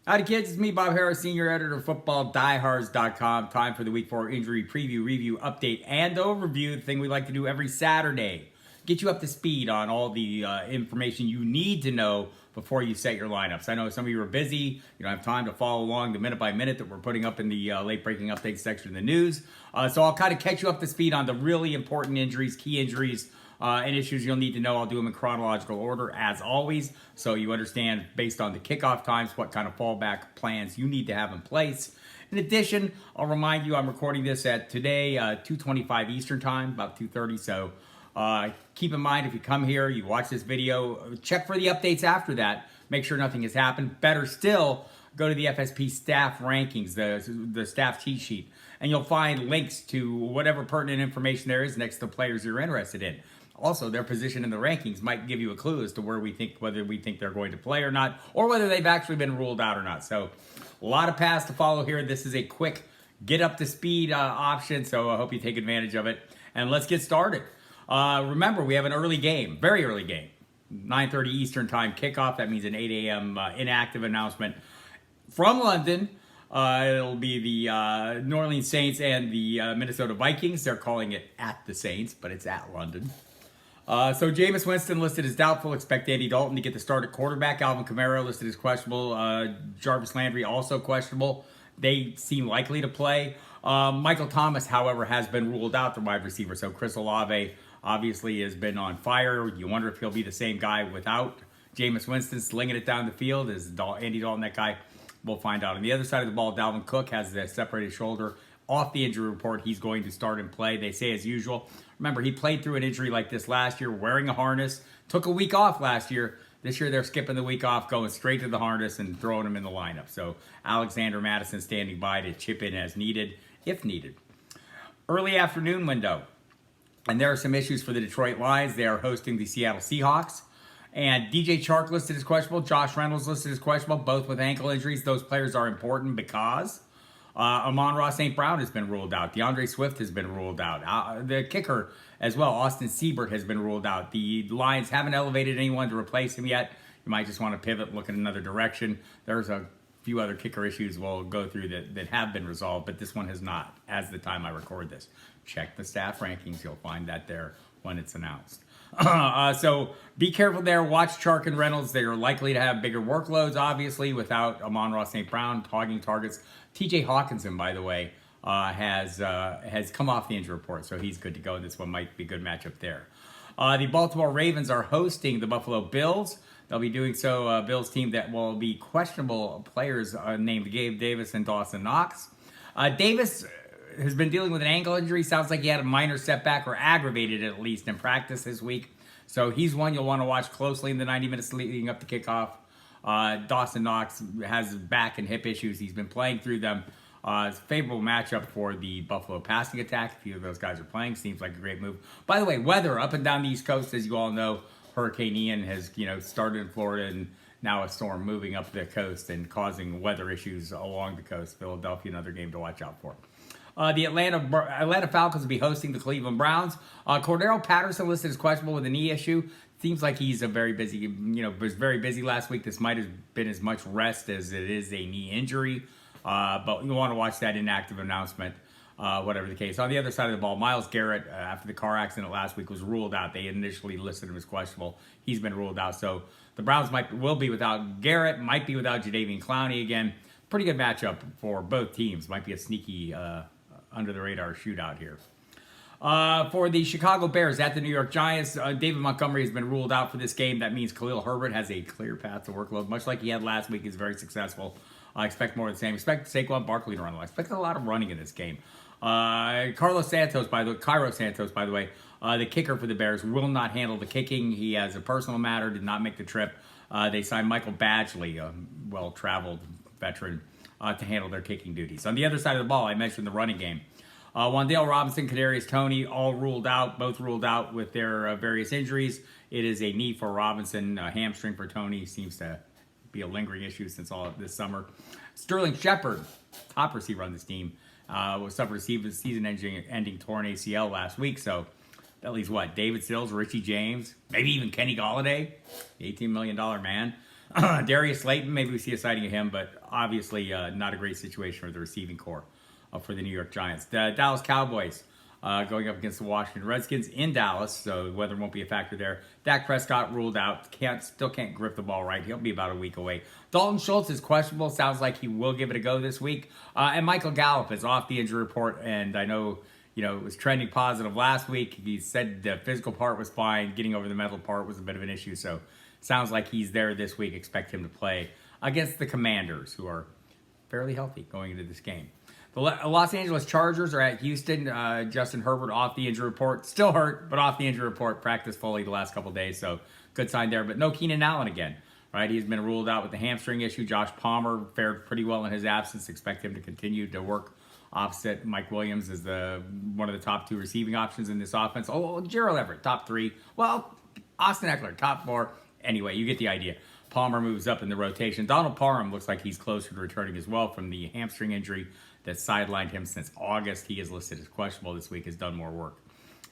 Howdy kids, it's me Bob Harris, Senior Editor of FootballDiehards.com. Time for the Week 4 injury preview, review, update, and overview. The thing we like to do every Saturday. Get you up to speed on all the information you need to know before you set your lineups. I know some of you are busy. You don't have time to follow along the minute by minute that we're putting up in the late breaking updates section of the news. So I'll kind of catch you up to speed on the really important injuries, key injuries, and issues you'll need to know. I'll do them in chronological order as always, so you understand based on the kickoff times what kind of fallback plans you need to have in place. In addition, I'll remind you I'm recording this at today 2:25 Eastern time, about 2:30. So keep in mind if you come here, you watch this video, check for the updates after that. Make sure nothing has happened. Better still, go to the FSP staff rankings, the staff cheat sheet, and you'll find links to whatever pertinent information there is next to players you're interested in. Also, their position in the rankings might give you a clue as to whether we think they're going to play or not, or whether they've actually been ruled out or not. So, a lot of paths to follow here. This is a quick get up to speed option, so I hope you take advantage of it. And let's get started. Remember, we have an early game, very early game, 9:30 Eastern time kickoff. That means an 8 a.m. Inactive announcement from London. It'll be the New Orleans Saints and the Minnesota Vikings. They're calling it at the Saints, but it's at London. So Jameis Winston listed as doubtful. Expect Andy Dalton to get the start at quarterback. Alvin Kamara listed as questionable. Jarvis Landry also questionable. They seem likely to play. Michael Thomas, however, has been ruled out, the wide receiver. So Chris Olave obviously has been on fire. You wonder if he'll be the same guy without Jameis Winston slinging it down the field. Is Andy Dalton that guy? We'll find out. On the other side of the ball, Dalvin Cook has the separated shoulder. Off the injury report, he's going to start and play. They say as usual. Remember, he played through an injury like this last year, wearing a harness. Took a week off last year. This year they're skipping the week off, going straight to the harness and throwing him in the lineup. So Alexander Madison standing by to chip in as needed, if needed. Early afternoon window. And there are some issues for the Detroit Lions. They are hosting the Seattle Seahawks. And DJ Chark listed as questionable. Josh Reynolds listed as questionable, both with ankle injuries. Those players are important because Amon-Ra St. Brown has been ruled out. DeAndre Swift has been ruled out. The kicker as well, Austin Seibert, has been ruled out. The Lions haven't elevated anyone to replace him yet. You might just want to pivot, look in another direction. There's a few other kicker issues we'll go through that have been resolved, but this one has not, as the time I record this. Check the staff rankings. You'll find that there when it's announced. So be careful there. Watch Chark and Reynolds. They are likely to have bigger workloads, obviously, without Amon-Ra St. Brown hogging targets. TJ Hawkinson, by the way, has come off the injury report, so he's good to go. This one might be a good matchup there. The Baltimore Ravens are hosting the Buffalo Bills. They'll be doing so. Bills team that will be questionable players named Gabe Davis and Dawson Knox. Davis has been dealing with an ankle injury. Sounds like he had a minor setback, or aggravated at least, in practice this week. So he's one you'll want to watch closely in the 90 minutes leading up to kickoff. Dawson Knox has back and hip issues. He's been playing through them. It's a favorable matchup for the Buffalo passing attack. A few of those guys are playing. Seems like a great move. By the way, weather up and down the East Coast, as you all know, Hurricane Ian has started in Florida and now a storm moving up the coast and causing weather issues along the coast. Philadelphia, another game to watch out for. The Atlanta Falcons will be hosting the Cleveland Browns. Cordero Patterson listed as questionable with a knee issue. Seems like he's very busy. Was very busy last week. This might have been as much rest as it is a knee injury. But you want to watch that inactive announcement, whatever the case. On the other side of the ball, Myles Garrett, after the car accident last week, was ruled out. They initially listed him as questionable. He's been ruled out. So the Browns will be without Garrett, might be without Jadeveon Clowney again. Pretty good matchup for both teams. Might be a sneaky under-the-radar shootout here. For the Chicago Bears at the New York Giants, David Montgomery has been ruled out for this game. That means Khalil Herbert has a clear path to workload, much like he had last week. He's very successful. I expect more of the same. Expect Saquon Barkley to run. I expect a lot of running in this game. Cairo Santos, by the way, the kicker for the Bears, will not handle the kicking. He has a personal matter, did not make the trip. They signed Michael Badgley, a well-traveled veteran, to handle their kicking duties. On the other side of the ball, I mentioned the running game. Wan'Dale Robinson, Kadarius Toney, both ruled out with their various injuries. It is a knee for Robinson, a hamstring for Toney. Seems to be a lingering issue since all of this summer. Sterling Shepard, top receiver on this team, suffered a season-ending torn ACL last week. So that leaves what? David Sills, Richie James, maybe even Kenny Golladay, the $18 million man. Darius Slayton, maybe we see a sighting of him, but obviously not a great situation for the receiving core for the New York Giants. The Dallas Cowboys going up against the Washington Redskins in Dallas, so weather won't be a factor there. Dak Prescott ruled out, still can't grip the ball right. He'll be about a week away. Dalton Schultz is questionable. Sounds like he will give it a go this week. And Michael Gallup is off the injury report, and I know it was trending positive last week. He said the physical part was fine. Getting over the mental part was a bit of an issue, so sounds like he's there this week. Expect him to play against the Commanders, who are fairly healthy going into this game. The Los Angeles Chargers are at Houston. Justin Herbert off the injury report. Still hurt, but off the injury report. Practiced fully the last couple of days, so good sign there. But no Keenan Allen again, right? He's been ruled out with the hamstring issue. Josh Palmer fared pretty well in his absence. Expect him to continue to work opposite Mike Williams as one of the top 2 receiving options in this offense. Oh, Gerald Everett, top 3. Well, Austin Eckler, top 4. Anyway, you get the idea. Palmer moves up in the rotation. Donald Parham looks like he's closer to returning as well from the hamstring injury that sidelined him since August. He is listed as questionable this week, has done more work.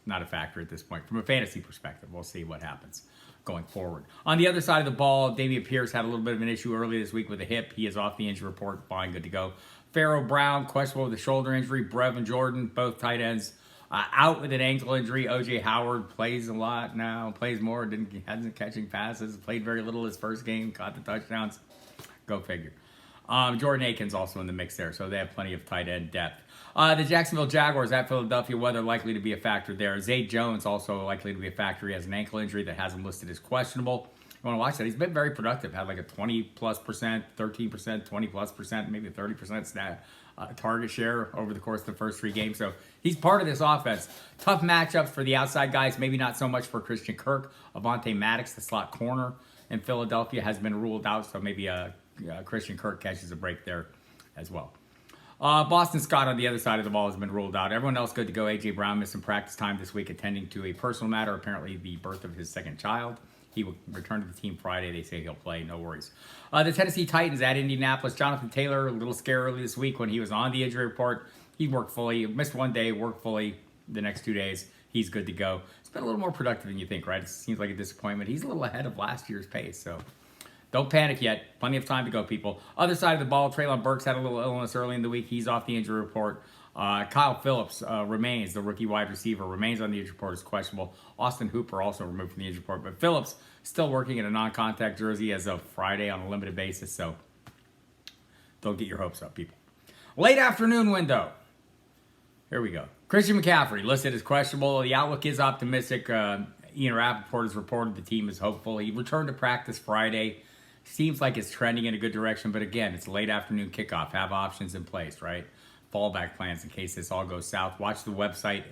Not a factor at this point. From a fantasy perspective, we'll see what happens going forward. On the other side of the ball, Dameon Pierce had a little bit of an issue early this week with a hip. He is off the injury report, fine, good to go. Pharaoh Brown, questionable with a shoulder injury. Brevin Jordan, both tight ends, out with an ankle injury. O.J. Howard plays a lot now, plays more, hasn't catching passes, played very little his first game, caught the touchdowns. Go figure. Jordan Akins also in the mix there, so they have plenty of tight end depth. The Jacksonville Jaguars at Philadelphia, weather likely to be a factor there. Zay Jones also likely to be a factor. He has an ankle injury that has him listed as questionable. You want to watch that? He's been very productive. Had like a 20+%, 13%, 20+%, maybe a 30% target share over the course of the first 3 games. So he's part of this offense. Tough matchups for the outside guys. Maybe not so much for Christian Kirk. Avonte Maddox, the slot corner in Philadelphia, has been ruled out. So maybe Christian Kirk catches a break there as well. Boston Scott on the other side of the ball has been ruled out. Everyone else good to go. A.J. Brown missed some practice time this week attending to a personal matter, apparently the birth of his second child. He will return to the team Friday. They say he'll play. No worries. The Tennessee Titans at Indianapolis. Jonathan Taylor, a little scare early this week when he was on the injury report. He worked fully. Missed 1 day, worked fully the next 2 days. He's good to go. It's been a little more productive than you think, right? It seems like a disappointment. He's a little ahead of last year's pace, so don't panic yet. Plenty of time to go, people. Other side of the ball, Treylon Burks had a little illness early in the week. He's off the injury report. Kyle Phillips remains, the rookie wide receiver, remains on the injury report as questionable. Austin Hooper also removed from the injury report, but Phillips still working in a non-contact jersey as of Friday on a limited basis, so don't get your hopes up, people. Late afternoon window. Here we go. Christy Mccaffrey listed as questionable. The outlook is optimistic. Ian Rappaport has reported the team is hopeful. He returned to practice Friday. Seems like it's trending in a good direction, but again, it's a late afternoon kickoff. Have options in place, right? Fallback plans in case this all goes south. Watch the website,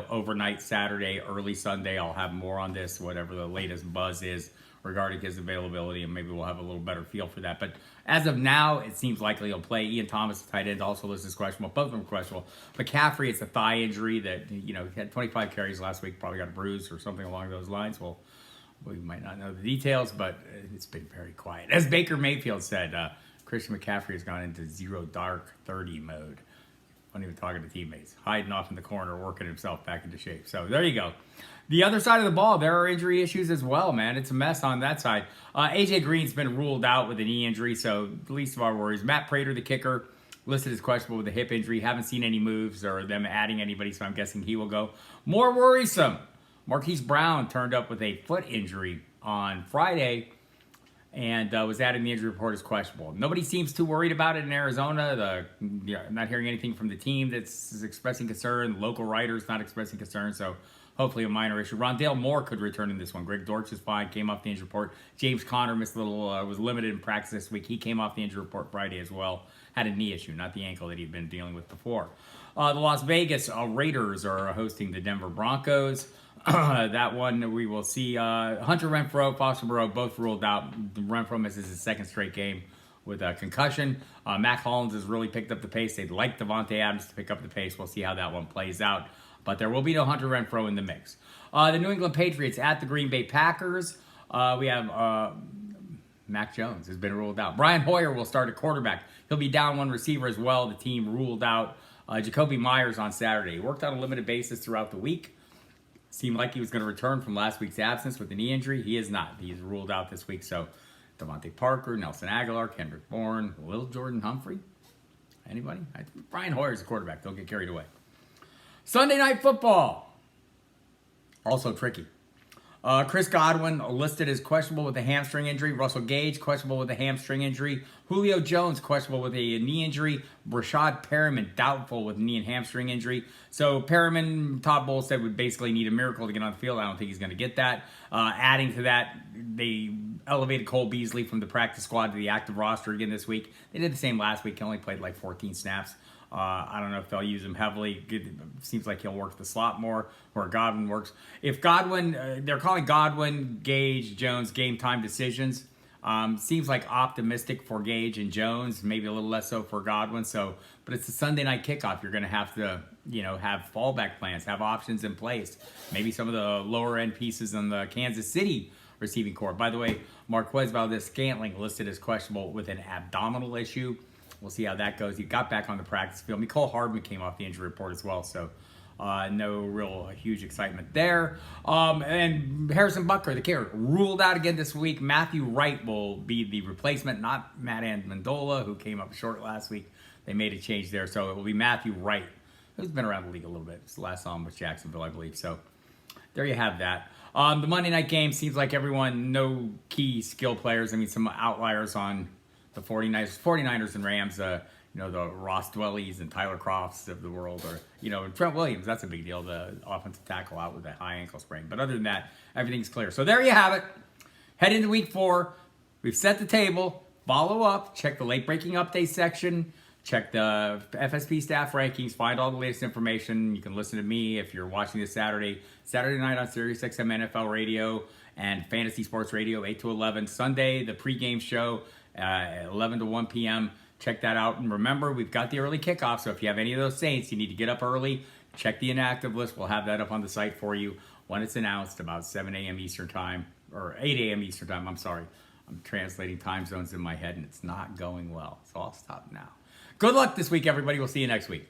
overnight Saturday, early Sunday. I'll have more on this, whatever the latest buzz is regarding his availability, and maybe we'll have a little better feel for that. But as of now, it seems likely he'll play. Ian Thomas, the tight end, also listed as questionable. Both of them are questionable. McCaffrey, it's a thigh injury that, he had 25 carries last week, probably got a bruise or something along those lines. Well, we might not know the details, but it's been very quiet. As Baker Mayfield said, Christian McCaffrey has gone into zero dark 30 mode. Not even talking to teammates, hiding off in the corner, working himself back into shape. So there you go. The other side of the ball, there are injury issues as well, man. It's a mess on that side. AJ Green's been ruled out with a knee injury, so the least of our worries. Matt Prater, the kicker, listed as questionable with a hip injury. Haven't seen any moves or them adding anybody, so I'm guessing he will go. More worrisome. Marquis Brown turned up with a foot injury on Friday and was added in the injury report as questionable. Nobody seems too worried about it in Arizona. Not hearing anything from the team that's expressing concern. Local writers not expressing concern, so hopefully a minor issue. Rondale Moore could return in this one. Greg Dortch is fine, came off the injury report. James Conner missed a little, was limited in practice this week. He came off the injury report Friday as well. Had a knee issue, not the ankle that he'd been dealing with before. The Las Vegas Raiders are hosting the Denver Broncos. That one we will see. Hunter Renfrow, Foster Moreau, both ruled out. Renfrow misses his second straight game with a concussion. Mac Hollins has really picked up the pace. They'd like Devontae Adams to pick up the pace. We'll see how that one plays out. But there will be no Hunter Renfrow in the mix. The New England Patriots at the Green Bay Packers. We have Mac Jones has been ruled out. Brian Hoyer will start at quarterback. He'll be down one receiver as well. The team ruled out Jacoby Myers on Saturday. He worked on a limited basis throughout the week. Seemed like he was going to return from last week's absence with a knee injury. He is not. He's ruled out this week, so Devontae Parker, Nelson Aguilar, Kendrick Bourne, Lil Jordan Humphrey. Anybody? Brian Hoyer's the quarterback. Don't get carried away. Sunday Night Football. Also tricky. Chris Godwin listed as questionable with a hamstring injury. Russell Gage, questionable with a hamstring injury. Julio Jones, questionable with a knee injury. Rashad Perriman, doubtful with knee and hamstring injury. So Perriman, Todd Bowles said, would basically need a miracle to get on the field. I don't think he's going to get that. Adding to that, they elevated Cole Beasley from the practice squad to the active roster again this week. They did the same last week. He only played like 14 snaps. I don't know if they'll use him heavily. It seems like he'll work the slot more, where Godwin works. If Godwin, they're calling Godwin, Gage, Jones game time decisions. Seems like optimistic for Gage and Jones, maybe a little less so for Godwin. So, but it's a Sunday night kickoff. You're going to have to, have fallback plans, have options in place. Maybe some of the lower end pieces on the Kansas City receiving corps. By the way, Marquis Brown listed as questionable with an abdominal issue. We'll see how that goes. He got back on the practice field. Mecole Hardman came off the injury report as well, so no real huge excitement there. And Harrison Butker, the kicker, ruled out again this week. Matthew Wright will be the replacement, not Matt Amendola, who came up short last week. They made a change there, so it will be Matthew Wright, who's been around the league a little bit. It's the last saw him with Jacksonville, I believe. So there you have that. The Monday night game seems like everyone, no key skill players. I mean, some outliers on the 49ers and Rams, the Ross Dwellies and Tyler Crofts of the world, or, Trent Williams, that's a big deal, the offensive tackle out with a high ankle sprain. But other than that, everything's clear. So there you have it. Head into week 4. We've set the table. Follow up. Check the late breaking update section. Check the FSP staff rankings. Find all the latest information. You can listen to me if you're watching this Saturday night on SiriusXM NFL Radio and Fantasy Sports Radio, 8 to 11. Sunday, the pregame show, 11 to 1 p.m. Check that out. And remember, we've got the early kickoff, so if you have any of those Saints, you need to get up early. Check the inactive list. We'll have that up on the site for you when it's announced, about 7 a.m. Eastern Time, or 8 a.m. Eastern Time. I'm sorry. I'm translating time zones in my head, and it's not going well, so I'll stop now. Good luck this week, everybody. We'll see you next week.